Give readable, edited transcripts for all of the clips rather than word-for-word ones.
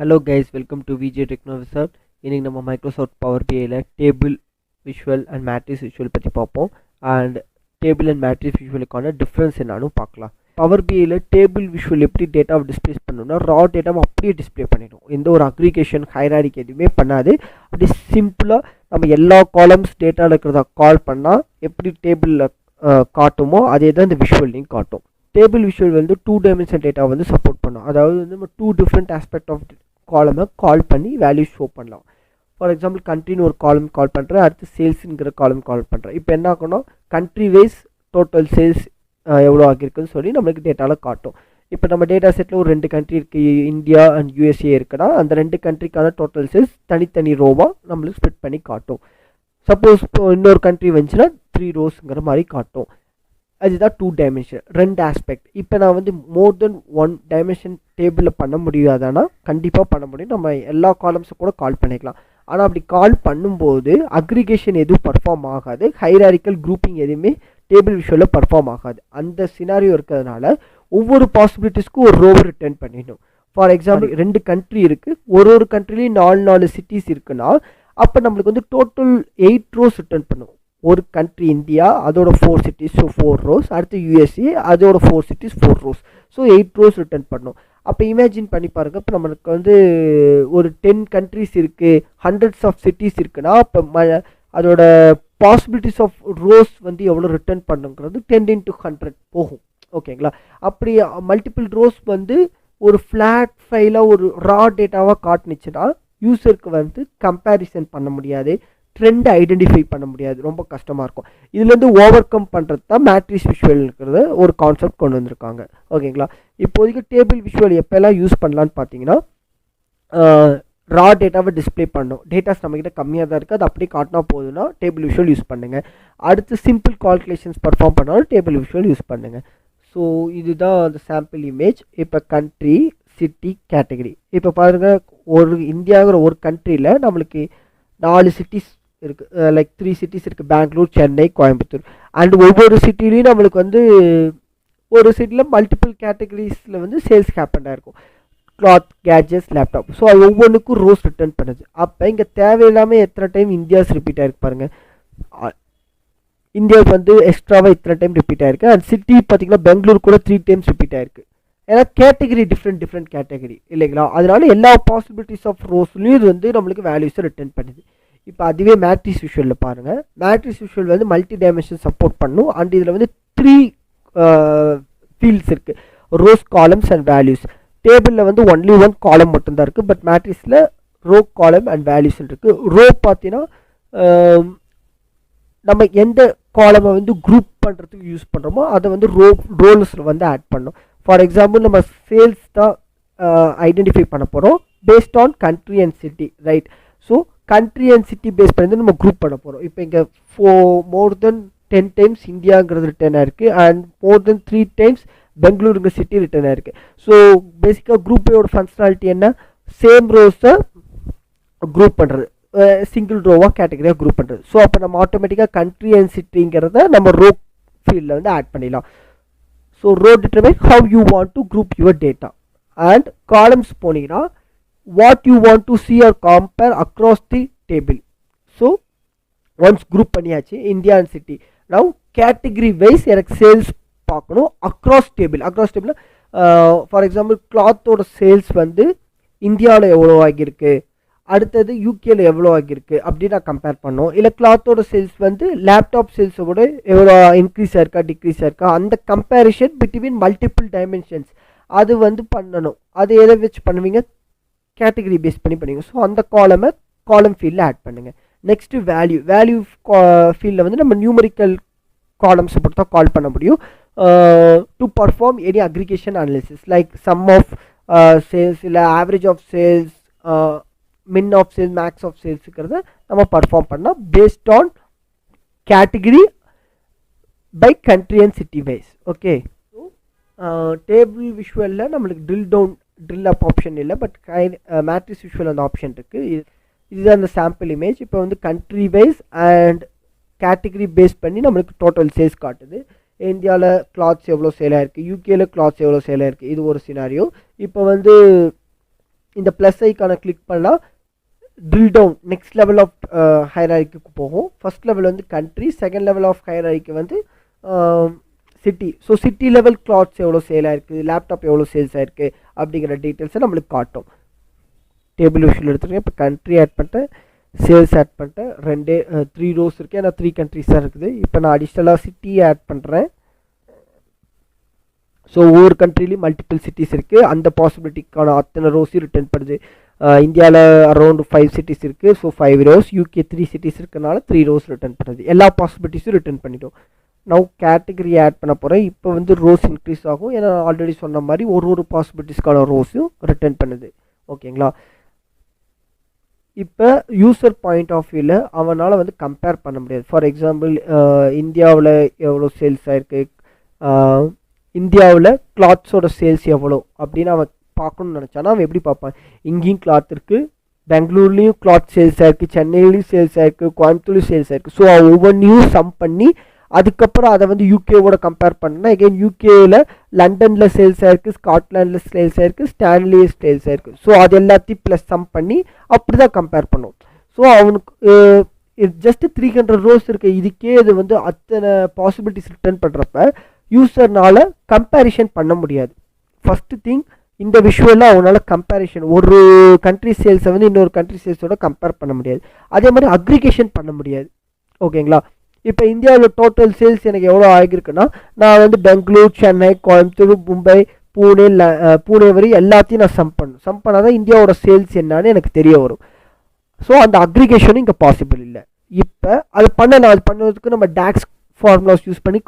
Hello guys, welcome to VJ Techno Wizard. இன்னைக்கு நம்ம Microsoft power பிஐல table visual and matrix visual பற்றி பார்ப்போம். அண்ட் டேபிள் அண்ட் மேட்ரிக்ஸ் விஷுவலுக்கான டிஃப்ரென்ஸ் என்னன்னு பார்க்கலாம். பவர் பிஐல டேபிள் விஷுவல் எப்படி டேட்டாவை டிஸ்பிளேஸ் பண்ணணும்னா ரா டேட்டாவை அப்படியே டிஸ்பிளே பண்ணிடும். எந்த ஒரு அக்ரிகேஷன் ஹைராரிக் எதுவுமே பண்ணாது. அப்படி சிம்பிளாக நம்ம எல்லா காலம்ஸ் டேட்டாவில் இருக்கிறத கால் பண்ணால் எப்படி டேபிளில் காட்டுமோ அதே தான் இந்த விஷுவல்லையும் காட்டும். டேபிள் விஷுவல் வந்து 2 டைமென்ஷன் டேட்டா வந்து சப்போர்ட் பண்ணும். அதாவது வந்து நம்ம 2 டிஃப்ரெண்ட் ஆஸ்பெக்ட் ஆஃப் காலமை கால் பண்ணி வேல்யூ ஷோ பண்ணலாம். ஃபார் எக்ஸாம்பிள் கண்ட்ரின்னு ஒரு காலம் கால் பண்ணுறேன், அடுத்து சேல்ஸுங்கிற காலம் கால் பண்ணுறேன். இப்போ என்ன ஆகணும், கண்ட்ரி வைஸ் டோட்டல் சேல்ஸ் எவ்வளோ ஆகியிருக்குன்னு சொல்லி நம்மளுக்கு டேட்டாவில் காட்டும். இப்போ நம்ம டேட்டா செட்டில் ஒரு 2 கண்ட்ரி இருக்குது, இந்தியா அண்ட் யூஎஸ்ஏ இருக்குன்னா அந்த 2 கண்ட்ரிக்கான டோட்டல் சேல்ஸ் தனித்தனி ரோவாக நம்மளுக்கு ஸ்ப்ளிட் பண்ணி காட்டும். சப்போஸ் இப்போ இன்னொரு கண்ட்ரி வந்துச்சுன்னா 3 ரோஸுங்கிற மாதிரி காட்டும். அதுதான் 2 டைமென்ஷன், 2 ஆஸ்பெக்ட். இப்போ நான் வந்து மோர் தென் 1 டைமென்ஷன் டேபிளில் பண்ண முடியாதானா கண்டிப்பாக பண்ண முடியும். நம்ம எல்லா காலம்ஸும் கூட கால் பண்ணிக்கலாம். ஆனால் அப்படி கால் பண்ணும்போது அக்ரிகேஷன் எதுவும் பர்ஃபார்ம் ஆகாது, ஹைராரிக்கல் குரூப்பிங் எதுவுமே டேபிள் விஷுவலில் பர்ஃபார்ம் ஆகாது. அந்த சினாரியோ இருக்கிறதுனால ஒவ்வொரு பாசிபிலிட்டிஸ்க்கும் ஒரு ரோவை ரிட்டர்ன் பண்ணிடணும். ஃபார் எக்ஸாம்பிள் 2 கண்ட்ரி இருக்குது, ஒரு சிட்டிலையும் 4 சிட்டிஸ் இருக்குன்னா அப்போ நம்மளுக்கு வந்து டோட்டல் 8 ரோஸ் ரிட்டர்ன் பண்ணும். ஒரு கண்ட்ரி இந்தியா, அதோட 4 சிட்டிஸ், ஸோ 4 ரோஸ். அடுத்து யூஎஸ்ஏ, அதோட 4 cities, 4 rose. So 8 rose return பண்ணும். அப்போ இமேஜின் பண்ணி பாருங்கள், இப்போ நம்மளுக்கு வந்து ஒரு 10 கண்ட்ரிஸ் இருக்குது, ஹண்ட்ரட்ஸ் ஆஃப் சிட்டிஸ் இருக்குன்னா அப்போ அதோட பாசிபிலிட்டிஸ் ஆஃப் ரோஸ் வந்து எவ்வளோ ரிட்டர்ன் பண்ணுங்கிறது 10 into 100 போகும். ஓகேங்களா? அப்படி மல்டிபிள் ரோஸ் வந்து ஒரு ஃப்ளாட் ஃபைலாக ஒரு ரா டேட்டாவாக காட்டுனுச்சுன்னா யூஸருக்கு வந்து கம்பேரிசன் பண்ண முடியாது, ட்ரெண்ட் ஐடென்டிஃபை பண்ண முடியாது, ரொம்ப கஷ்டமாக இருக்கும். இதுலேருந்து ஓவர் கம் பண்ணுறது தான் மேட்ரிக்ஸ் விஷுவல் இருக்கிறத ஒரு கான்செப்ட் கொண்டு வந்திருக்காங்க. ஓகேங்களா? இப்போதைக்கு டேபிள் விஷுவல் எப்போல்லாம் யூஸ் பண்ணலான்னு பார்த்தீங்கன்னா ரா டேட்டாவை டிஸ்பிளே பண்ணணும். டேட்டாஸ் நம்மக்கிட்ட கம்மியாக தான் இருக்குது, அது அப்படியே காட்டினா போதுன்னா டேபிள் விஷுவல் யூஸ் பண்ணுங்கள். அடுத்து சிம்பிள் கால்குலேஷன்ஸ் பர்ஃபார்ம் பண்ணாலும் டேபிள் விஷுவல் யூஸ் பண்ணுங்கள். ஸோ இதுதான் அந்த சாம்பிள் இமேஜ். இப்போ கண்ட்ரி, சிட்டி, கேட்டகரி. இப்போ பாருங்கள், ஒரு இந்தியாங்கிற ஒரு கண்ட்ரியில் நம்மளுக்கு 4 சிட்டிஸ் இருக்குது, லைக் 3 சிட்டிஸ் இருக்குது, பெங்களூர், சென்னை, கோயம்புத்தூர். அண்ட் ஒவ்வொரு சிட்டிலையும் நம்மளுக்கு வந்து ஒரு சிட்டியில் மல்டிபிள் கேட்டகரிஸில் வந்து சேல்ஸ் ஹேப்பன் ஆகிருக்கும், கிளாத், கேட்ஜெட்ஸ், லேப்டாப். ஸோ அது ஒவ்வொன்றுக்கும் ரோஸ் ரிட்டர்ன் பண்ணுது. அப்போ இங்கே தேவையில்லாமல் எத்தனை டைம் இந்தியாஸ் ரிப்பீட் ஆகிருக்கு பாருங்கள். இந்தியாவுக்கு வந்து எக்ஸ்ட்ராவாக இத்தனை டைம் ரிப்பீட் ஆகிருக்கு. அண்ட் சிட்டி பார்த்திங்கன்னா பெங்களூர் கூட 3 டைம்ஸ் ரிப்பீட் ஆகிருக்கு. ஏன்னா கேட்டகரி டிஃப்ரெண்ட் கேட்டகரி இல்லைங்களா? அதனால எல்லா பாசிபிலிட்டிஸ் ஆஃப் ரோஸ்லையும் இது வந்து நம்மளுக்கு வேல்யூஸை ரிட்டர்ன் பண்ணுது. இப்போ அதுவே மேட்ரிக்ஸ் விஷுவலில் பாருங்கள். மேட்ரிக்ஸ் விஷுவல் வந்து மல்டி டைமென்ஷன் சப்போர்ட் பண்ணும். அண்ட் இதில் வந்து 3 ஃபீல்ட்ஸ் இருக்குது, ரோஸ், காலம்ஸ் அண்ட் வேல்யூஸ். டேபிளில் வந்து ஒன்லி 1 காலம் மட்டும்தான் இருக்குது, பட் மேட்ரிக்ஸில் ரோ, காலம் அண்ட் வேல்யூஸ் இருக்குது. ரோ பார்த்தீங்கன்னா நம்ம எந்த காலமை வந்து குரூப் பண்ணுறதுக்கு யூஸ் பண்ணுறோமோ அதை வந்து ரோல்ஸில் வந்து ஆட் பண்ணோம். ஃபார் எக்ஸாம்பிள் நம்ம சேல்ஸ் தான் ஐடென்டிஃபை பண்ண போகிறோம் based on country and city, right? So country and city base பண்ணி நம்ம குரூப் பண்ண போகிறோம். இப்போ இங்கே மோர் தென் 10 டைம்ஸ் இந்தியாங்கிறது ரிட்டர்ன் ஆயிருக்கு அண்ட் மோர் தென் 3 டைம்ஸ் பெங்களூருங்கிற சிட்டி ரிட்டர்ன் ஆயிருக்கு. ஸோ பேசிக்காக குரூப்போட ஃபங்க்ஷனாலிட்டி என்ன, சேம் ரோஸை குரூப் பண்ணுறது, சிங்கிள் ரோவாக கேட்டகரியாக குரூப் பண்ணுறது. ஸோ அப்போ நம்ம ஆட்டோமேட்டிக்காக கண்ட்ரி அண்ட் சிட்டிங்கிறத நம்ம ரோ ஃபீல்டில் வந்து ஆட் பண்ணிடலாம். So row determine how you want to group your data. And columns போனீங்கன்னா what you want to see or compare across the table. So once group பண்ணியாச்சு India and city, now category wise எனக்கு sales பார்க்கணும் across table. For example கிளாத்தோட sales வந்து இந்தியாவில் எவ்வளோ ஆகியிருக்கு, அடுத்தது யூகேல எவ்வளோ ஆகியிருக்கு அப்படி நான் கம்பேர் பண்ணோம். இல்லை கிளாத்தோட சேல்ஸ் வந்து லேப்டாப் சேல்ஸோட எவ்வளோ இன்க்ரீஸ் ஆயிருக்கா டிக்ரீஸ் ஆயிருக்கா, அந்த கம்பேரிஷன் பிட்வீன் மல்டிபிள் டைமென்ஷன்ஸ் அது வந்து பண்ணணும். அது எதை வச்சு பண்ணுவீங்க, கேட்டகரி பேஸ் பண்ணி பண்ணுங்க. ஸோ அந்த காலம் ஃபீல்டில் ஆட் பண்ணுங்கள். நெக்ஸ்ட்டு வேல்யூ ஃபீல்டில் வந்து நம்ம நியூமரிக்கல் காலம்ஸை பொறுத்தா கால் பண்ண முடியும் to perform any aggregation analysis like sum of sales, இல்லை average of sales, min of sales, max of சேல்ஸுங்கிறத நம்ம பர்ஃபார்ம் பண்ணால் based on category by country and city wise. Okay, so table விஷுவலில் நம்மளுக்கு drill up option இல்லை, but matrix visual அந்த option இருக்குது. இதுதான் அந்த சாம்பிள் இமேஜ். இப்போ வந்து country wise and category base பண்ணி நம்மளுக்கு டோட்டல் சேல்ஸ் காட்டுது. இந்தியாவில் கிளாத்ஸ் எவ்வளோ சேல் ஆகிருக்கு, யூகேல கிளாத்ஸ் எவ்வளோ சேல் ஆகிருக்கு, இது ஒரு சினாரியோ. இப்போ வந்து இந்த ப்ளஸ் ஐக்கானை கிளிக் பண்ணால் drill down next level of ஹைராரிக்கு போகும். ஃபர்ஸ்ட் லெவல் வந்து கண்ட்ரி, செகண்ட் லெவல் ஆஃப் ஹைராரிக்கு வந்து city. So city level clothes எவ்வளோ சேல் ஆயிருக்கு, லேப்டாப் எவ்வளோ சேல்ஸ் ஆயிருக்கு அப்படிங்கிற டீட்டெயில்ஸை நம்மளுக்கு காட்டும். டேபிள் விஷயம் எடுத்துருக்கேன். இப்போ கண்ட்ரி ஆட் பண்ணிட்டேன், சேல்ஸ் ஆட் பண்ணிட்டேன். 3 ரோஸ் இருக்குது, ஏன்னா 3 கண்ட்ரிஸாக இருக்குது. இப்போ நான் அடிஷ்னலாக சிட்டி ஆட் பண்ணுறேன். ஸோ ஒவ்வொரு கண்ட்ரிலையும் மல்டிபிள் சிட்டிஸ் இருக்குது. அந்த பாசிபிலிட்டிக்கான அத்தனை ரோஸையும் ரிட்டர்ன் பண்ணுது. இந்தியாவில் அரௌண்ட் 5 சிட்டிஸ் இருக்குது. So 5 rose. யூகே 3 சிட்டிஸ் இருக்கனால 3 ரோஸ் ரிட்டர்ன் பண்ணுது. எல்லா பாசிபிலிட்டிஸும் ரிட்டர்ன் பண்ணிட்டோம். நான் கேட்டகரி ஆட் பண்ண போகிறேன். இப்போ வந்து ரோஸ் இன்க்ரீஸ் ஆகும், ஏன்னா ஆல்ரெடி சொன்ன மாதிரி ஒரு பாசிபிலிட்டிஸ்க்கான ரோஸும் ரிட்டர்ன் பண்ணுது. ஓகேங்களா? இப்போ யூசர் பாயிண்ட் ஆஃப் வியூவில் அவனால் வந்து கம்பேர் பண்ண முடியாது. ஃபார் எக்ஸாம்பிள் இந்தியாவில் எவ்வளோ சேல்ஸ் ஆகிருக்கு, இந்தியாவில் கிளாத்ஸோட சேல்ஸ் எவ்வளோ அப்படின்னு அவன் பார்க்கணுன்னு நினச்சானா அவன் எப்படி பார்ப்பான்? இங்கேயும் கிளாத் இருக்குது, பெங்களூர்லேயும் கிளாத் சேல்ஸ் ஆகிருக்கு, சென்னையிலையும் சேல்ஸ் ஆகிருக்கு, கோயம்புத்தூர்லையும் சேல்ஸ் ஆகிருக்கு. ஸோ ஒவ்வொன்றையும் சம் பண்ணி அதுக்கப்புறம் அதை வந்து யூகேவோட கம்பேர் பண்ணால் எகைன் யூகேயில் லண்டனில் சேல்ஸ் ஆகிருக்கு, ஸ்காட்லாண்டில் சேல்ஸ் ஆகிருக்கு, ஸ்டான்லியே சேல்ஸ் ஆகிருக்கு. ஸோ அது எல்லாத்தையும் ப்ளஸ் சம் பண்ணி அப்படி தான் கம்பேர் பண்ணும். ஸோ அவனுக்கு ஜஸ்ட் 300 ரோஸ் இருக்குது, இதுக்கே இது வந்து அத்தனை பாசிபிலிட்டிஸ் ரிட்டர்ன் பண்ணுறப்ப யூசர்னால் கம்பேரிஷன் பண்ண முடியாது. ஃபஸ்ட்டு திங், இந்த விஷுவலில் அவனால் கம்பேரிஷன் ஒரு கண்ட்ரி சேல்ஸை வந்து இன்னொரு கண்ட்ரி சேல்ஸோட கம்பேர் பண்ண முடியாது. அதே மாதிரி அக்ரிகேஷன் பண்ண முடியாது. ஓகேங்களா? இப்போ இந்தியாவில் டோட்டல் சேல்ஸ் எனக்கு எவ்வளோ ஆகியிருக்குன்னா, நான் வந்து பெங்களூர், சென்னை, கோயம்புத்தூர், மும்பை, பூனே வரை எல்லாத்தையும் நான் சம் பண்ணால் தான் இந்தியாவோட சேல்ஸ் என்னன்னு எனக்கு தெரிய வரும். ஸோ அந்த அக்ரிகேஷனும் இங்கே பாசிபிள் இல்லை. இப்போ அது பண்ணுறதுக்கு நம்ம டாக்ஸ் ஃபார்முலாஸ் யூஸ் பண்ணி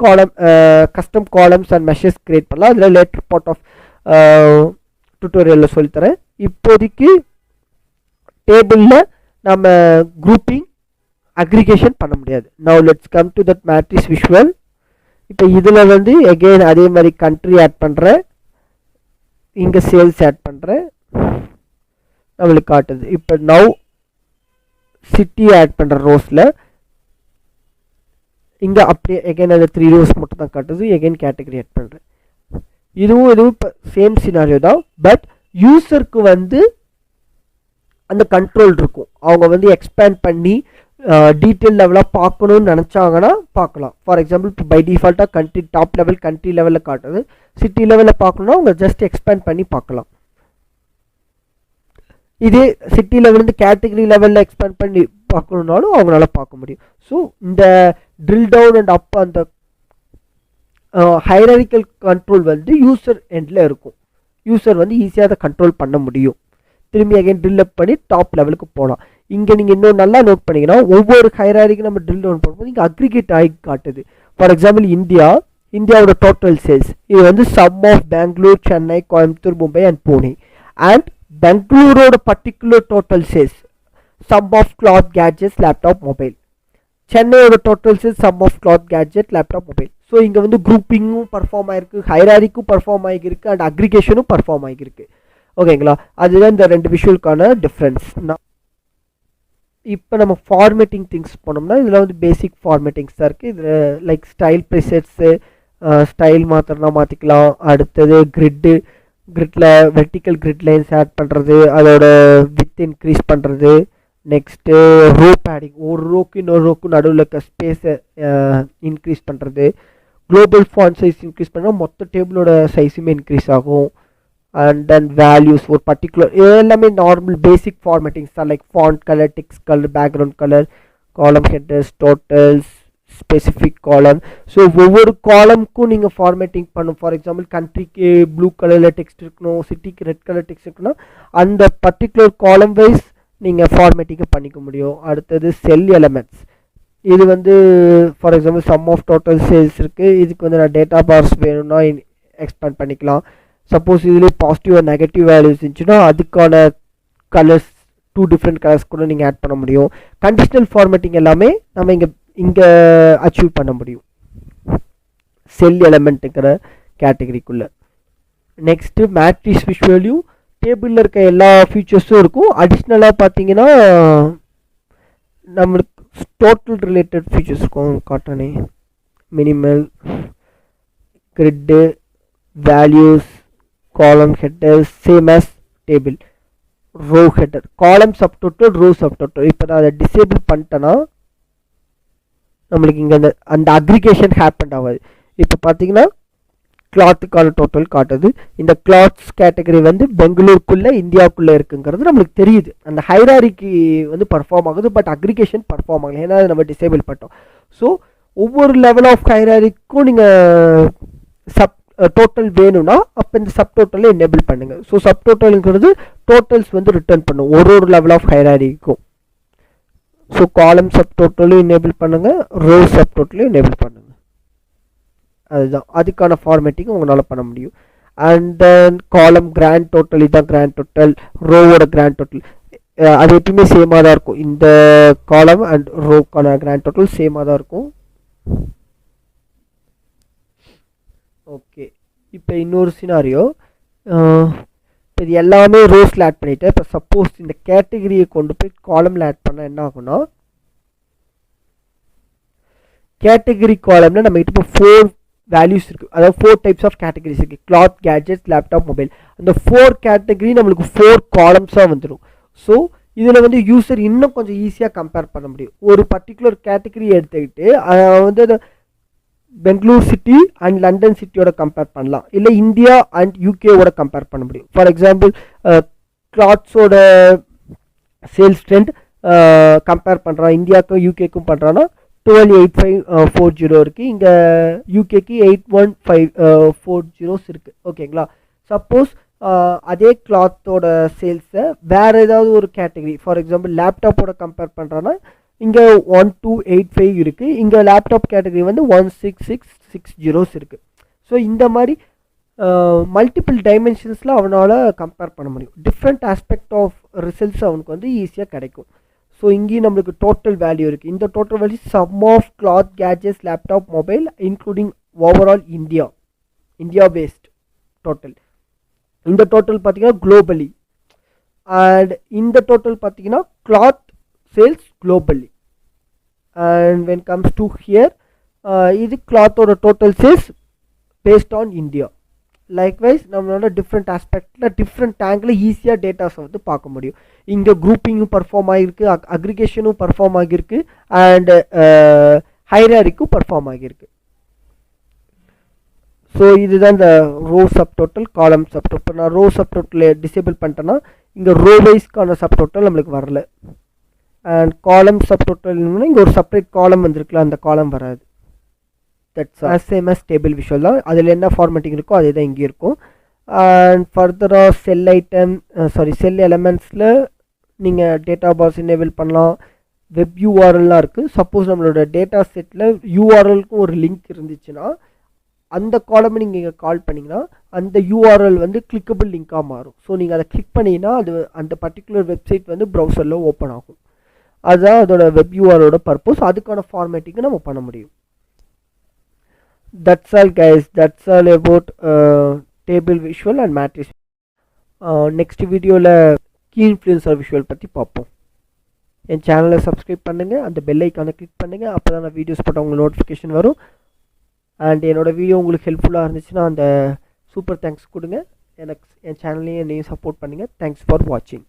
custom columns and measures create பண்ணலாம். அதில் லேட்டர் பார்ட் ஆஃப் டுட்டோரியலில் சொல்லித்தரேன். இப்போதைக்கு டேபிளில் நம்ம குரூப்பிங் அக்ரிகேஷன் பண்ண முடியாது. Now let's come to that matrix visual. இப்போ இதில் வந்து எகெயின் அதே மாதிரி கண்ட்ரி ஆட் பண்ணுறேன், இங்கே சேல்ஸ் ஆட் பண்ணுறேன், நம்மளுக்கு காட்டுது. இப்போ நவ் சிட்டி ஆட் பண்ணுற ரோஸில் இங்கே அப்படியே எகைன் அந்த 3 ரோஸ் மட்டும் தான் காட்டுது. எகைன் கேட்டகரி ஆட் பண்ணுறேன். இதுவும் இப்போ சேம் சினாரியோ தான். பட் யூசருக்கு வந்து அந்த கண்ட்ரோல் இருக்கும். அவங்க வந்து எக்ஸ்பேண்ட் பண்ணி டீட்டெயில் லெவலாக பார்க்கணுன்னு நினச்சாங்கன்னா பார்க்கலாம். ஃபார் எக்ஸாம்பிள் இப்போ பை டிஃபால்ட்டாக கண்ட்ரி டாப் லெவல் கண்ட்ரி லெவலில் காட்டுது. சிட்டி லெவலில் பார்க்கணுன்னா அவங்க ஜஸ்ட் எக்ஸ்பேண்ட் பண்ணி பார்க்கலாம். இதே சிட்டி லெவலேருந்து கேட்டகரி லெவலில் எக்ஸ்பேண்ட் பண்ணி பார்க்கணுன்னாலும் அவங்களால பார்க்க முடியும். ஸோ இந்த ட்ரில் டவுன் அண்ட் அப் அந்த ஹைராரிக்கல் கண்ட்ரோல் வந்து யூசர் எண்டில் இருக்கும். யூசர் வந்து ஈஸியாக அதை கண்ட்ரோல் பண்ண முடியும். திரும்பி அகைன் ட்ரில் அப் பண்ணி டாப் லெவலுக்கு போகலாம். இங்கே நீங்கள் இன்னும் நல்லா நோட் பண்ணிங்கன்னா ஒவ்வொரு ஹைராரிக்கும் நம்ம ட்ரில் டவுன் பண்ணும்போது இங்கே அக்ரிகேட் ஆகி காட்டுது. ஃபார் எக்ஸாம்பிள் இந்தியாவோட டோட்டல் சேல்ஸ் இது வந்து sum of Bengaluru, Chennai, Coimbatore, Mumbai and Pune. அண்ட் பெங்களூரோட particular total sales sum of cloth, gadgets, laptop, mobile. சென்னையோட total sales sum of cloth, gadget, laptop, mobile. So இங்கே வந்து குரூப்பிங்கும் பர்ஃபார்ம் ஆகிருக்கு, ஹைராரிக்கும் பர்ஃபார்ம் ஆகிருக்கு அண்ட் அக்ரிகேஷனும் பர்ஃபார்ம் ஆகிருக்கு. ஓகேங்களா? அதுதான் இந்த 2 விஷுவலுக்கான டிஃப்ரென்ஸ். இப்போ நம்ம ஃபார்மேட்டிங் திங்ஸ் போனோம்னா இதில் வந்து பேசிக் ஃபார்மேட்டிங்ஸ் தான் இருக்குது. இதில் லைக் ஸ்டைல் ப்ரிசெட்ஸு, ஸ்டைல் மாத்திரனா மாற்றிக்கலாம். அடுத்தது கிரிட்டில் வெர்டிக்கல் கிரிட் லைன்ஸ் ஆட் பண்ணுறது, அதோட வித் இன்க்ரீஸ் பண்ணுறது. நெக்ஸ்ட்டு ரோ பேடிங், ஒரு ரோக்கு இன்னொரு ரோக்கு நடுவில் இருக்க ஸ்பேஸை இன்க்ரீஸ் பண்ணுறது. குளோபல் ஃபாண்ட் சைஸ் இன்க்ரீஸ் பண்ணால் மொத்த டேபிளோட சைஸுமே இன்க்ரீஸ் ஆகும். அண்ட் தென் வேல்யூஸ் ஒரு பர்டிகுலர் எல்லாமே நார்மல் பேசிக் ஃபார்மேட்டிங்ஸ் தான். Like font colour, text colour, background colour, column headers, totals, specific column. So ஒவ்வொரு காலமுக்கும் நீங்கள் ஃபார்மேட்டிங் பண்ணும். ஃபார் எக்ஸாம்பிள் கண்ட்ரிக்கு ப்ளூ கலரில் டெக்ஸ்ட் இருக்கணும், சிட்டிக்கு ரெட் கலர் டெக்ஸ்ட் இருக்குன்னா அந்த பர்டிகுலர் காலம் வைஸ் நீங்கள் ஃபார்மேட்டிங்கை பண்ணிக்க முடியும். அடுத்தது செல் எலமெண்ட்ஸ். இது வந்து for example sum of total sales இருக்குது, இதுக்கு வந்து நான் டேட்டா பார்ஸ் வேணும்னா எக்ஸ்பேண்ட் பண்ணிக்கலாம். சப்போஸ் இதுலேயே பாசிட்டிவ் ஆர் நெகட்டிவ் வேல்யூஸ் இருந்துச்சுன்னா அதுக்கான கலர்ஸ் 2 டிஃப்ரெண்ட் கலர்ஸ் கூட நீங்கள் ஆட் பண்ண முடியும். கண்டிஷனல் ஃபார்மேட்டிங் எல்லாமே நம்ம இங்கே அச்சீவ் பண்ண முடியும் செல் எலமெண்ட்டுங்கிற கேட்டகரிக்குள்ளே. நெக்ஸ்ட்டு மேட்ரிக்ஸ் விஷுவலையும் டேபிளில் இருக்க எல்லா ஃபீச்சர்ஸும் இருக்கும். அடிஷ்னலாக பார்த்தீங்கன்னா நம்மளுக்கு டோட்டல் ரிலேட்டட் ஃபீச்சர்ஸ் இருக்கும். காட்டனே minimal, grid, values, column headers same as table. Row header, column subtotal, row subtotal. இப்போ நான் அதை டிசேபிள் பண்ணிட்டேன்னா நம்மளுக்கு இங்கே அந்த அக்ரிகேஷன் ஹேப்பன் ஆகாது. இப்போ பார்த்தீங்கன்னா கிளாத்துக்கான டோட்டல் காட்டுது. இந்த கிளாத்ஸ் கேட்டகரி வந்து பெங்களூருக்குள்ளே இந்தியாவுக்குள்ளே இருக்குங்கிறது நம்மளுக்கு தெரியுது. அந்த ஹைராரிக்கு வந்து பர்ஃபார்ம் ஆகுது, பட் அக்ரிகேஷன் பர்ஃபார்ம் ஆகலை, ஏன்னா நம்ம டிசேபிள் பண்ணிட்டோம். ஸோ ஒவ்வொரு லெவல் ஆஃப் ஹைராரிக்கும் நீங்கள் சப் டோட்டல் வேணும்னா அப்போ இந்த சப் டோட்டலில் எனேபிள் பண்ணுங்கள். ஸோ சப் டோட்டலுங்கிறது டோட்டல்ஸ் வந்து ரிட்டர்ன் பண்ணும் ஒரு லெவல் ஆஃப் ஹைராரிக்கும். ஸோ காலம் சப் டோட்டலும் எனேபிள் பண்ணுங்கள், ரோ சப் டோட்டலும் எனேபிள் பண்ணுங்கள். அதுதான் அதுக்கான ஃபார்மேட்டிங் உங்களால் பண்ண முடியும். அண்ட் தென் காலம் கிராண்ட் டோட்டல், இதுதான் கிராண்ட் டோட்டல். ரோவோட கிராண்ட் டோட்டல் அது எப்பயுமே சேமாக தான் இருக்கும். இந்த காலம் அண்ட் ரோக்கான கிராண்ட் டோட்டல் சேமாக தான் இருக்கும். ஓகே, இப்போ இன்னொரு சினாரியோ. இப்போ இது எல்லாமே ரோஸில் ஆட் பண்ணிவிட்டேன். இப்போ சப்போஸ் இந்த கேட்டகரியை கொண்டு போய் காலமில் ஆட் பண்ணால் என்ன ஆகும்னா, கேட்டகரி காலம்ல நம்ம கிட்ட இப்போ 4 வேல்யூஸ் இருக்குது, அதாவது 4 டைப்ஸ் ஆஃப் கேட்டகரிஸ் இருக்குது. Cloth, gadgets, laptop, mobile. அந்த 4 கேட்டகரி நம்மளுக்கு 4 காலம்ஸாக வந்துடும். ஸோ இதில் வந்து யூசர் இன்னும் கொஞ்சம் ஈஸியாக கம்பேர் பண்ண முடியும். ஒரு பர்டிகுலர் கேட்டகரி எடுத்துக்கிட்டு வந்து பெங்களூர் சிட்டி அண்ட் லண்டன் சிட்டியோட கம்பேர் பண்ணலாம், இல்லை இந்தியா அண்ட் யூகேவோட கம்பேர் பண்ண முடியும். ஃபார் எக்ஸாம்பிள் கிளாத்ஸோட சேல்ஸ் ட்ரெண்ட் கம்பேர் பண்ணுறான், இந்தியாவுக்கும் யூகேக்கும் பண்ணுறான்னா 12,8540 இருக்குது, இங்கே யூகேக்கு 81,540 இருக்குது. ஓகேங்களா? சப்போஸ் அதே கிளாத்தோட சேல்ஸை வேறு ஏதாவது ஒரு கேட்டகரி, ஃபார் எக்ஸாம்பிள் லேப்டாப்போட கம்பேர் பண்ணுறான்னா இங்கே 1285 இருக்குது, இங்கே லேப்டாப் கேட்டகரி வந்து 16660 இருக்குது. ஸோ இந்த மாதிரி மல்டிபிள் டைமென்ஷன்ஸில் அவனால் கம்பேர் பண்ண முடியும். டிஃப்ரெண்ட் ஆஸ்பெக்ட் ஆஃப் ரிசல்ட்ஸ் அவனுக்கு வந்து ஈஸியாக கிடைக்கும். ஸோ இங்கேயும் நம்மளுக்கு டோட்டல் வேல்யூ இருக்குது. இந்த total value sum of cloth, gadgets, laptop, mobile including overall India based total. இந்த டோட்டல் பார்த்தீங்கன்னா குளோபலி, அண்ட் இந்த டோட்டல் பார்த்தீங்கன்னா cloth sales globally. And when comes to here இது கிளாத்தோட total sales based on India. Likewise நம்மளோட different ஆஸ்பெக்டில் different angle ஈஸியாக டேட்டாஸை வந்து பார்க்க முடியும். இங்கே குரூப்பிங்கும் பர்ஃபார்ம் ஆகிருக்கு, அக்ரிகேஷனும் பர்ஃபார்ம் ஆகியிருக்கு, அண்டு ஹைராரிக்கும் பர்ஃபார்ம் ஆகியிருக்கு. ஸோ இதுதான் இந்த row sub total, column sub total. இப்போ நான் ரோ சப் டோட்டலை டிசேபிள் பண்ணிட்டேன்னா இங்கே ரோ வைஸ்க்கான சப் டோட்டல் நம்மளுக்கு வரல. அண்ட் காலம் சப் டோட்டல் இங்கே ஒரு செப்பரேட் காலம் வந்திருக்குல்ல, அந்த காலம் வராது. That's as same as table visual தான். அதில் என்ன ஃபார்மேட்டிங் இருக்கோ அதே தான் இங்கே இருக்கும். அண்ட் ஃபர்தராக செல் எலமெண்ட்ஸில் நீங்கள் டேட்டா பாஸ் எனேபிள் பண்ணலாம், வெப் யூஆர்எல்லாம் இருக்குது. சப்போஸ் நம்மளோட டேட்டா செட்டில் யூஆர்எல்க்கும் ஒரு லிங்க் இருந்துச்சுன்னா அந்த காலமை நீங்கள் இங்கே கால் பண்ணிங்கன்னா அந்த யூஆர்எல் வந்து கிளிக்கபிள் லிங்காக மாறும். ஸோ நீங்கள் அதை கிளிக் பண்ணிங்கன்னா அது அந்த பர்டிகுலர் வெப்சைட் வந்து ப்ரௌசரில் ஓப்பன் ஆகும். அதுதான் அதோட வெப் யூஆரோட பர்பஸ். அதுக்கான ஃபார்மேட்டிங்கை நம்ம பண்ண முடியும். That's all guys, that's all about table visual and matrix. Next வீடியோவில் கீ இன்ஃப்ளூயன்சர் விஷுவல் பற்றி பார்ப்போம். என் சேனலை சப்ஸ்கிரைப் பண்ணுங்கள், அந்த பெல் ஐக்கானை கிளிக் பண்ணுங்கள், அப்போ தான் நான் வீடியோஸ் போட்டால் உங்களுக்கு நோட்டிஃபிகேஷன் வரும். அண்ட் என்னோடய வீடியோ உங்களுக்கு ஹெல்ப்ஃபுல்லாக இருந்துச்சுன்னா அந்த சூப்பர் தேங்க்ஸ் கொடுங்க. எனக்கு என் சேனல்லையும் என்னையும் சப்போர்ட் பண்ணுங்கள். தேங்க்ஸ் ஃபார் வாட்சிங்.